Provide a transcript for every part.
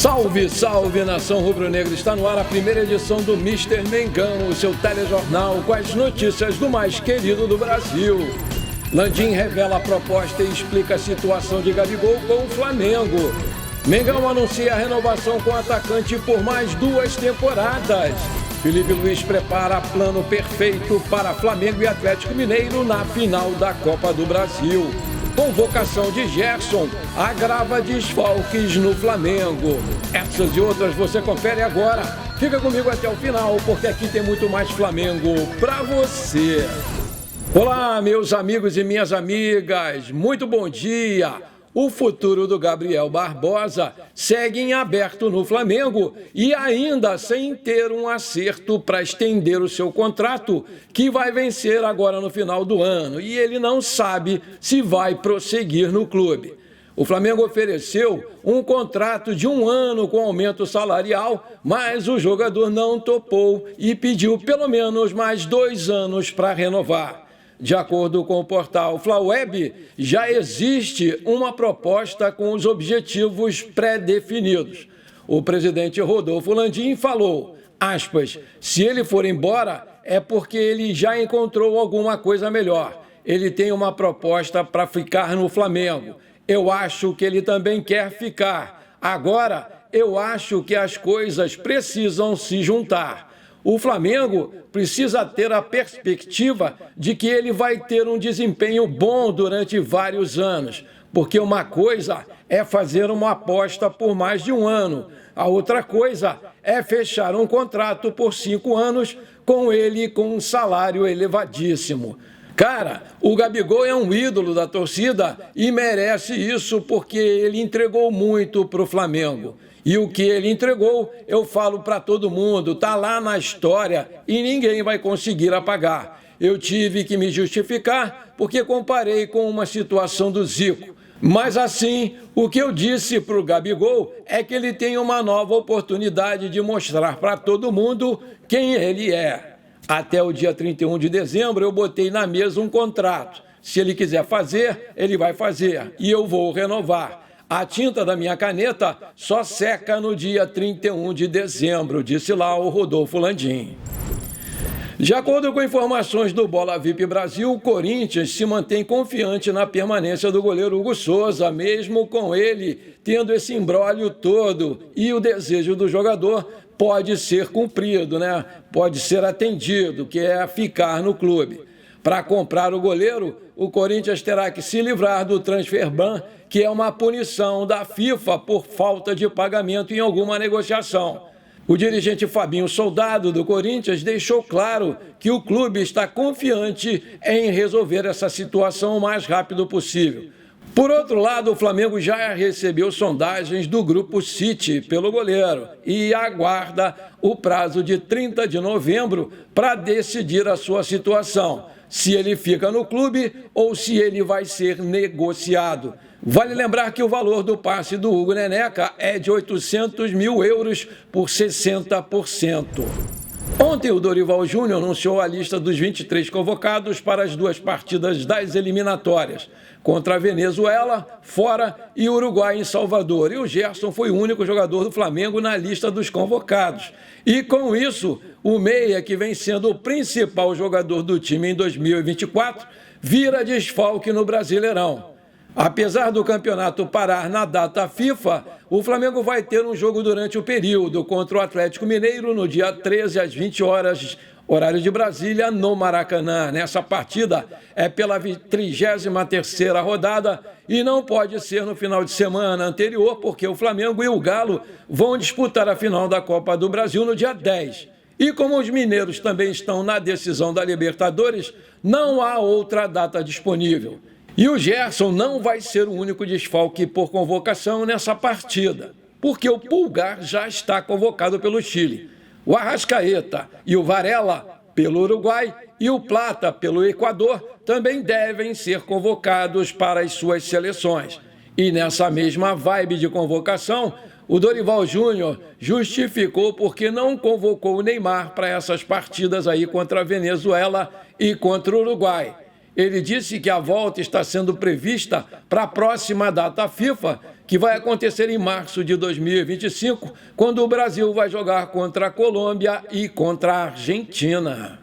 Salve, salve, nação rubro-negra! Está no ar a primeira edição do Mister Mengão, o seu telejornal com as notícias do mais querido do Brasil. Landim revela a proposta e explica a situação de Gabigol com o Flamengo. Mengão anuncia a renovação com o atacante por mais 2 temporadas. Felipe Luiz prepara plano perfeito para Flamengo e Atlético Mineiro na final da Copa do Brasil. Convocação de Gerson agrava desfalques no Flamengo. Essas e outras você confere agora. Fica comigo até o final, porque aqui tem muito mais Flamengo pra você. Olá, meus amigos e minhas amigas. Muito bom dia. O futuro do Gabriel Barbosa segue em aberto no Flamengo e ainda sem ter um acerto para estender o seu contrato, que vai vencer agora no final do ano, e ele não sabe se vai prosseguir no clube. O Flamengo ofereceu um contrato de 1 ano com aumento salarial, mas o jogador não topou e pediu pelo menos mais 2 anos para renovar. De acordo com o portal Flaweb, já existe uma proposta com os objetivos pré-definidos. O presidente Rodolfo Landim falou, aspas, se ele for embora é porque ele já encontrou alguma coisa melhor. Ele tem uma proposta para ficar no Flamengo. Eu acho que ele também quer ficar. Agora, eu acho que as coisas precisam se juntar. O Flamengo precisa ter a perspectiva de que ele vai ter um desempenho bom durante vários anos, porque uma coisa é fazer uma aposta por mais de 1 ano, a outra coisa é fechar um contrato por 5 anos com ele com um salário elevadíssimo. Cara, o Gabigol é um ídolo da torcida e merece isso porque ele entregou muito para o Flamengo. E o que ele entregou, eu falo para todo mundo, tá lá na história e ninguém vai conseguir apagar. Eu tive que me justificar porque comparei com uma situação do Zico. Mas assim, o que eu disse para o Gabigol é que ele tem uma nova oportunidade de mostrar para todo mundo quem ele é. Até o dia 31 de dezembro eu botei na mesa um contrato. Se ele quiser fazer, ele vai fazer e eu vou renovar. A tinta da minha caneta só seca no dia 31 de dezembro, disse lá o Rodolfo Landim. De acordo com informações do Bola VIP Brasil, o Corinthians se mantém confiante na permanência do goleiro Hugo Souza, mesmo com ele tendo esse imbróglio todo. E o desejo do jogador pode ser cumprido, né? Pode ser atendido, que é ficar no clube. Para comprar o goleiro, o Corinthians terá que se livrar do transfer ban, que é uma punição da FIFA por falta de pagamento em alguma negociação. O dirigente Fabinho Soldado, do Corinthians, deixou claro que o clube está confiante em resolver essa situação o mais rápido possível. Por outro lado, o Flamengo já recebeu sondagens do Grupo City pelo goleiro e aguarda o prazo de 30 de novembro para decidir a sua situação, se ele fica no clube ou se ele vai ser negociado. Vale lembrar que o valor do passe do Hugo Neneca é de 800 mil euros por 60%. Ontem, o Dorival Júnior anunciou a lista dos 23 convocados para as 2 partidas das eliminatórias, contra a Venezuela, fora, e Uruguai, em Salvador. E o Gerson foi o único jogador do Flamengo na lista dos convocados. E, com isso, o meia, que vem sendo o principal jogador do time em 2024, vira desfalque no Brasileirão. Apesar do campeonato parar na data FIFA, o Flamengo vai ter um jogo durante o período contra o Atlético Mineiro no dia 13 às 20 horas, horário de Brasília, no Maracanã. Nessa partida é pela 33ª rodada e não pode ser no final de semana anterior, porque o Flamengo e o Galo vão disputar a final da Copa do Brasil no dia 10. E como os mineiros também estão na decisão da Libertadores, não há outra data disponível. E o Gerson não vai ser o único desfalque por convocação nessa partida, porque o Pulgar já está convocado pelo Chile, o Arrascaeta e o Varela pelo Uruguai e o Plata pelo Equador também devem ser convocados para as suas seleções. E nessa mesma vibe de convocação, o Dorival Júnior justificou porque não convocou o Neymar para essas partidas aí contra a Venezuela e contra o Uruguai. Ele disse que a volta está sendo prevista para a próxima data FIFA, que vai acontecer em março de 2025, quando o Brasil vai jogar contra a Colômbia e contra a Argentina.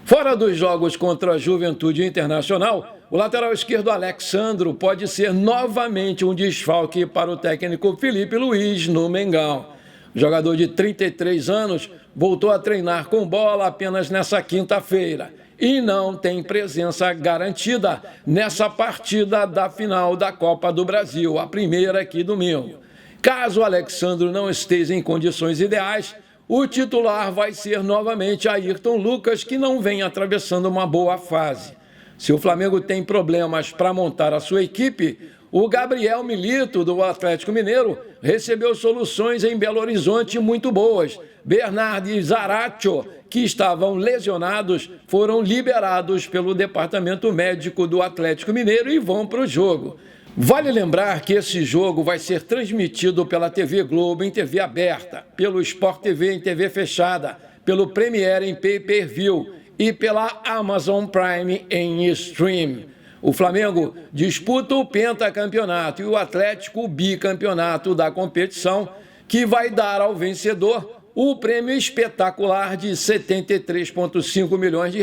Fora dos jogos contra a Juventude Internacional, o lateral esquerdo Alexandro pode ser novamente um desfalque para o técnico Felipe Luiz no Mengão. O jogador de 33 anos voltou a treinar com bola apenas nessa quinta-feira e não tem presença garantida nessa partida da final da Copa do Brasil, a primeira aqui domingo. Caso o Alexandro não esteja em condições ideais, o titular vai ser novamente Ayrton Lucas, que não vem atravessando uma boa fase. Se o Flamengo tem problemas para montar a sua equipe, o Gabriel Milito, do Atlético Mineiro, recebeu soluções em Belo Horizonte muito boas. Bernardo e Zaratio, que estavam lesionados, foram liberados pelo departamento médico do Atlético Mineiro e vão para o jogo. Vale lembrar que esse jogo vai ser transmitido pela TV Globo em TV aberta, pelo Sport TV em TV fechada, pelo Premiere em pay-per-view e pela Amazon Prime em stream. O Flamengo disputa o pentacampeonato e o Atlético o bicampeonato da competição, que vai dar ao vencedor o prêmio espetacular de R$ 73,5 milhões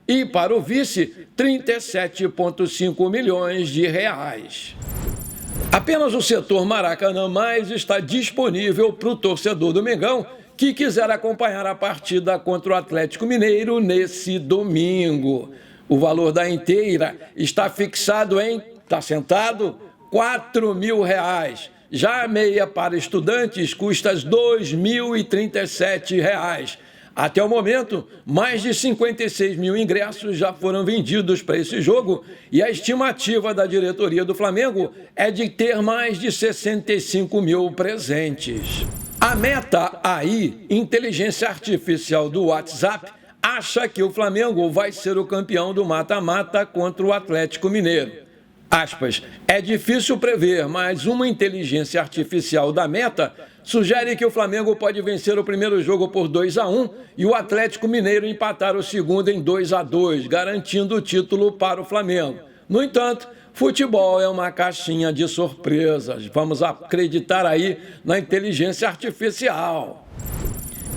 e para o vice, R$ 37,5 milhões. Apenas o setor Maracanã Mais está disponível para o torcedor do Mengão que quiser acompanhar a partida contra o Atlético Mineiro nesse domingo. O valor da inteira está fixado em, está sentado, R$ 4.000. Já a meia para estudantes custa R$ 2.037. Até o momento, mais de 56 mil ingressos já foram vendidos para esse jogo e a estimativa da diretoria do Flamengo é de ter mais de 65 mil presentes. A Meta AI, inteligência artificial do WhatsApp, acha que o Flamengo vai ser o campeão do mata-mata contra o Atlético Mineiro. Aspas, é difícil prever, mas uma inteligência artificial da Meta sugere que o Flamengo pode vencer o primeiro jogo por 2-1 e o Atlético Mineiro empatar o segundo em 2-2, garantindo o título para o Flamengo. No entanto, futebol é uma caixinha de surpresas. Vamos acreditar aí na inteligência artificial.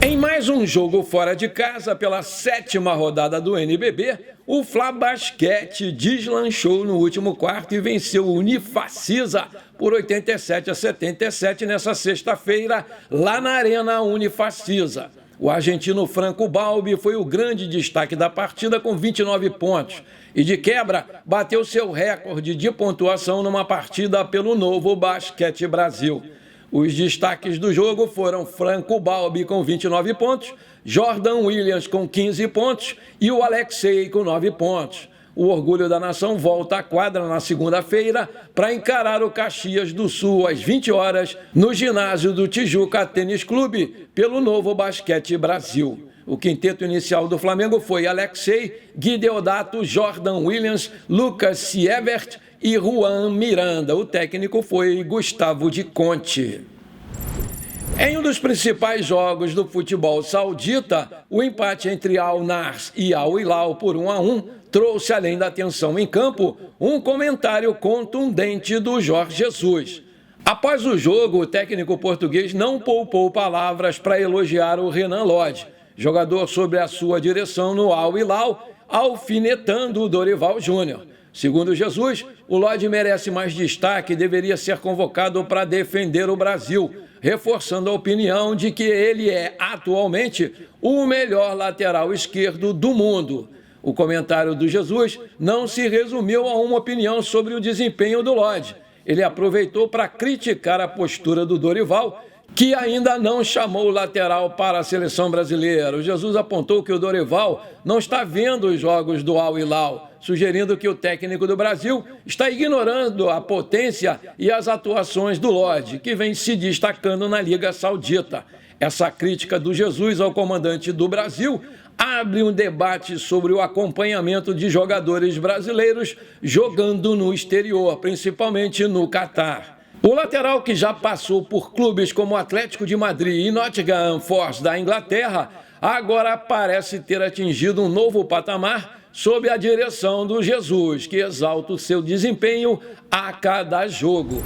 Em mais um jogo fora de casa, pela 7ª rodada do NBB, o Fla Basquete deslanchou no último quarto e venceu o Unifacisa por 87-77 nessa sexta-feira, lá na Arena Unifacisa. O argentino Franco Balbi foi o grande destaque da partida com 29 pontos e, de quebra, bateu seu recorde de pontuação numa partida pelo Novo Basquete Brasil. Os destaques do jogo foram Franco Balbi com 29 pontos, Jordan Williams com 15 pontos e o Alexei com 9 pontos. O Orgulho da Nação volta à quadra na segunda-feira para encarar o Caxias do Sul às 20 horas no ginásio do Tijuca Tênis Clube pelo Novo Basquete Brasil. O quinteto inicial do Flamengo foi Alexei, Gui Deodato, Jordan Williams, Lucas Sievert e Juan Miranda. O técnico foi Gustavo Di Conte. Em um dos principais jogos do futebol saudita, o empate entre Al-Nassr e Al-Hilal por 1-1 trouxe, além da tensão em campo, um comentário contundente do Jorge Jesus. Após o jogo, o técnico português não poupou palavras para elogiar o Renan Lodge, jogador sob a sua direção no Al-Hilal, alfinetando o Dorival Júnior. Segundo Jesus, o Lodge merece mais destaque e deveria ser convocado para defender o Brasil, reforçando a opinião de que ele é, atualmente, o melhor lateral esquerdo do mundo. O comentário do Jesus não se resumiu a uma opinião sobre o desempenho do Lodge. Ele aproveitou para criticar a postura do Dorival, que ainda não chamou o lateral para a seleção brasileira. O Jesus apontou que o Dorival não está vendo os jogos do Al-Hilal, sugerindo que o técnico do Brasil está ignorando a potência e as atuações do Lodge, que vem se destacando na Liga Saudita. Essa crítica do Jesus ao comandante do Brasil abre um debate sobre o acompanhamento de jogadores brasileiros jogando no exterior, principalmente no Catar. O lateral, que já passou por clubes como Atlético de Madrid e Nottingham Forest da Inglaterra, agora parece ter atingido um novo patamar sob a direção do Jesus, que exalta o seu desempenho a cada jogo.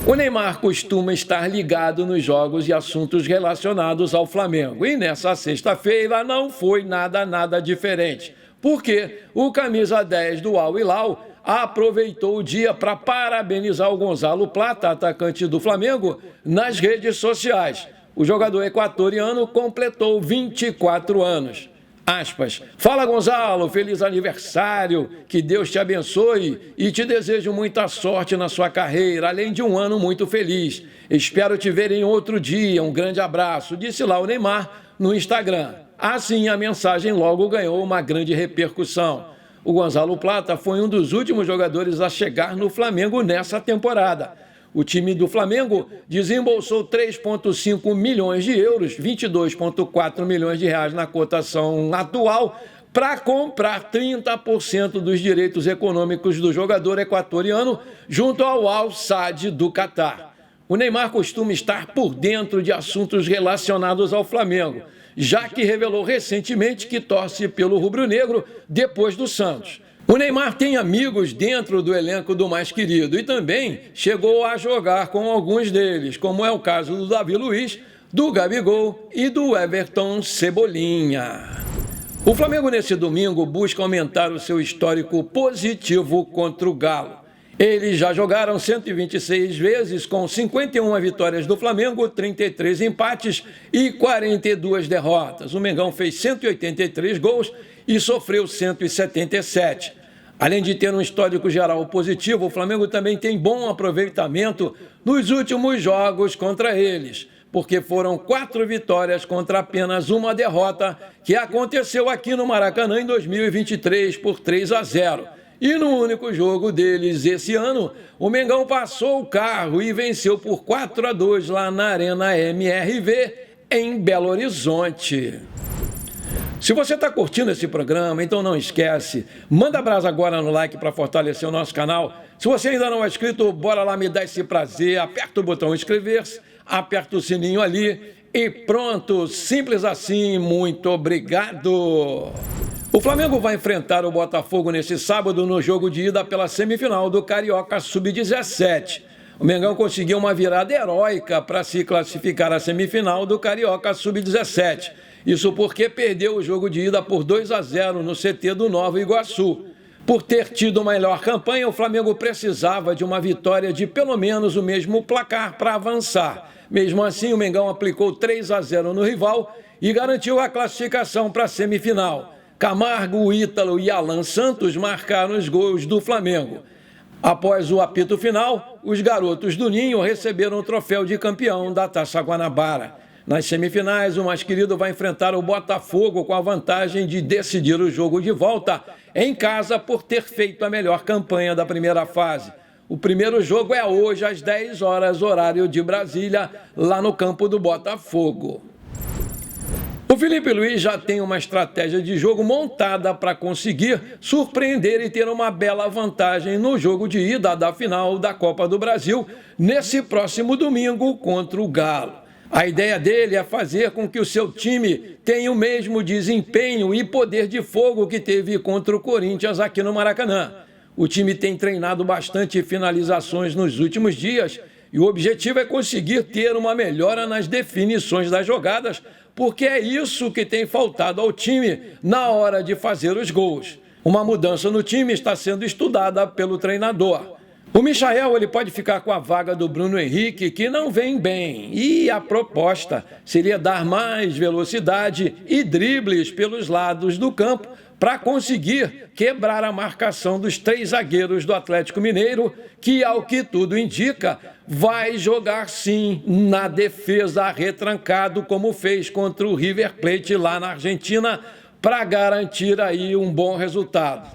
O Neymar costuma estar ligado nos jogos e assuntos relacionados ao Flamengo. E nessa sexta-feira não foi nada diferente. Porque o camisa 10 do Al Hilal aproveitou o dia para parabenizar o Gonzalo Plata, atacante do Flamengo, nas redes sociais. O jogador equatoriano completou 24 anos. Aspas. Fala, Gonzalo, feliz aniversário, que Deus te abençoe e te desejo muita sorte na sua carreira, além de um ano muito feliz. Espero te ver em outro dia, um grande abraço, disse lá o Neymar no Instagram. Assim, a mensagem logo ganhou uma grande repercussão. O Gonzalo Plata foi um dos últimos jogadores a chegar no Flamengo nessa temporada. O time do Flamengo desembolsou 3,5 milhões de euros, 22,4 milhões de reais na cotação atual, para comprar 30% dos direitos econômicos do jogador equatoriano junto ao Al Sadd do Catar. O Neymar costuma estar por dentro de assuntos relacionados ao Flamengo, já que revelou recentemente que torce pelo rubro-negro depois do Santos. O Neymar tem amigos dentro do elenco do mais querido e também chegou a jogar com alguns deles, como é o caso do Davi Luiz, do Gabigol e do Everton Cebolinha. O Flamengo nesse domingo busca aumentar o seu histórico positivo contra o Galo. Eles já jogaram 126 vezes com 51 vitórias do Flamengo, 33 empates e 42 derrotas. O Mengão fez 183 gols e sofreu 177. Além de ter um histórico geral positivo, o Flamengo também tem bom aproveitamento nos últimos jogos contra eles, porque foram 4 vitórias contra apenas uma derrota, que aconteceu aqui no Maracanã em 2023 por 3-0. E no único jogo deles esse ano, o Mengão passou o carro e venceu por 4-2 lá na Arena MRV, em Belo Horizonte. Se você está curtindo esse programa, então não esquece, manda brasa agora no like para fortalecer o nosso canal. Se você ainda não é inscrito, bora lá me dar esse prazer, aperta o botão inscrever-se, aperta o sininho ali e pronto, simples assim, muito obrigado. O Flamengo vai enfrentar o Botafogo nesse sábado no jogo de ida pela semifinal do Carioca Sub-17. O Mengão conseguiu uma virada heróica para se classificar à semifinal do Carioca Sub-17. Isso porque perdeu o jogo de ida por 2-0 no CT do Nova Iguaçu. Por ter tido uma melhor campanha, o Flamengo precisava de uma vitória de pelo menos o mesmo placar para avançar. Mesmo assim, o Mengão aplicou 3-0 no rival e garantiu a classificação para a semifinal. Camargo, Ítalo e Alan Santos marcaram os gols do Flamengo. Após o apito final, os garotos do Ninho receberam o troféu de campeão da Taça Guanabara. Nas semifinais, o mais querido vai enfrentar o Botafogo com a vantagem de decidir o jogo de volta em casa por ter feito a melhor campanha da primeira fase. O primeiro jogo é hoje às 10 horas, horário de Brasília, lá no campo do Botafogo. O Felipe Luiz já tem uma estratégia de jogo montada para conseguir surpreender e ter uma bela vantagem no jogo de ida da final da Copa do Brasil, nesse próximo domingo contra o Galo. A ideia dele é fazer com que o seu time tenha o mesmo desempenho e poder de fogo que teve contra o Corinthians aqui no Maracanã. O time tem treinado bastante finalizações nos últimos dias e o objetivo é conseguir ter uma melhora nas definições das jogadas, porque é isso que tem faltado ao time na hora de fazer os gols. Uma mudança no time está sendo estudada pelo treinador. O Michael ele pode ficar com a vaga do Bruno Henrique, que não vem bem, e a proposta seria dar mais velocidade e dribles pelos lados do campo para conseguir quebrar a marcação dos 3 zagueiros do Atlético Mineiro, que, ao que tudo indica, vai jogar sim na defesa retrancado, como fez contra o River Plate lá na Argentina, para garantir aí um bom resultado.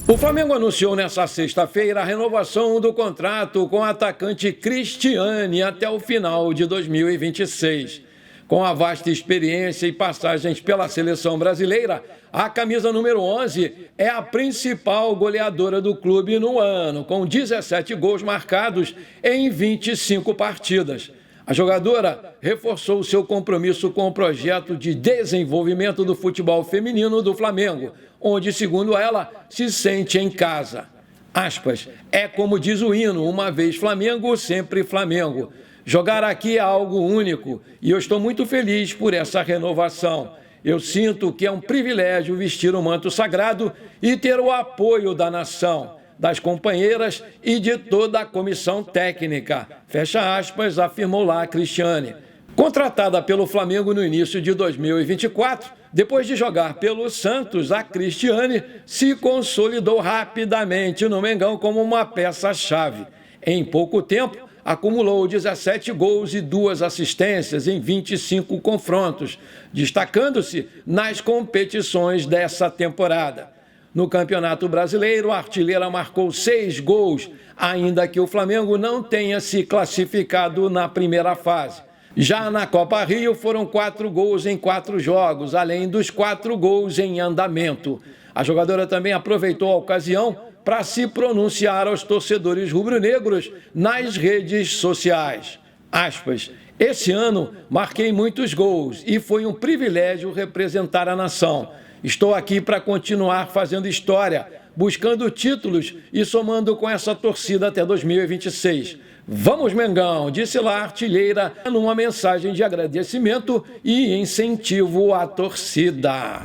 O Flamengo anunciou nesta sexta-feira a renovação do contrato com o atacante Cristiane até o final de 2026. Com a vasta experiência e passagens pela seleção brasileira, a camisa número 11 é a principal goleadora do clube no ano, com 17 gols marcados em 25 partidas. A jogadora reforçou seu compromisso com o projeto de desenvolvimento do futebol feminino do Flamengo, onde, segundo ela, se sente em casa. Aspas, é como diz o hino, uma vez Flamengo, sempre Flamengo. Jogar aqui é algo único e eu estou muito feliz por essa renovação. Eu sinto que é um privilégio vestir o manto sagrado e ter o apoio da nação, das companheiras e de toda a comissão técnica. Fecha aspas, afirmou lá a Cristiane. Contratada pelo Flamengo no início de 2024, depois de jogar pelo Santos, a Cristiane se consolidou rapidamente no Mengão como uma peça-chave. Em pouco tempo, acumulou 17 gols e 2 assistências em 25 confrontos, destacando-se nas competições dessa temporada. No Campeonato Brasileiro, a artilheira marcou 6 gols, ainda que o Flamengo não tenha se classificado na primeira fase. Já na Copa Rio, foram 4 gols em 4 jogos, além dos 4 gols em andamento. A jogadora também aproveitou a ocasião para se pronunciar aos torcedores rubro-negros nas redes sociais. Aspas, esse ano marquei muitos gols e foi um privilégio representar a nação. Estou aqui para continuar fazendo história, buscando títulos e somando com essa torcida até 2026. Vamos, Mengão, disse lá a artilheira numa mensagem de agradecimento e incentivo à torcida.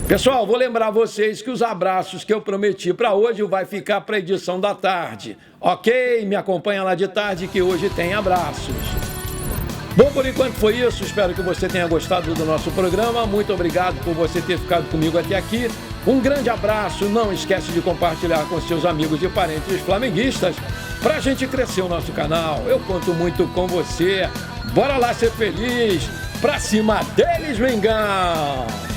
Pessoal, vou lembrar vocês que os abraços que eu prometi para hoje vai ficar para a edição da tarde. Ok? Me acompanha lá de tarde que hoje tem abraços. Bom, por enquanto foi isso. Espero que você tenha gostado do nosso programa. Muito obrigado por você ter ficado comigo até aqui. Um grande abraço. Não esquece de compartilhar com seus amigos e parentes flamenguistas para a gente crescer o nosso canal. Eu conto muito com você. Bora lá ser feliz. Pra cima deles, Mengão!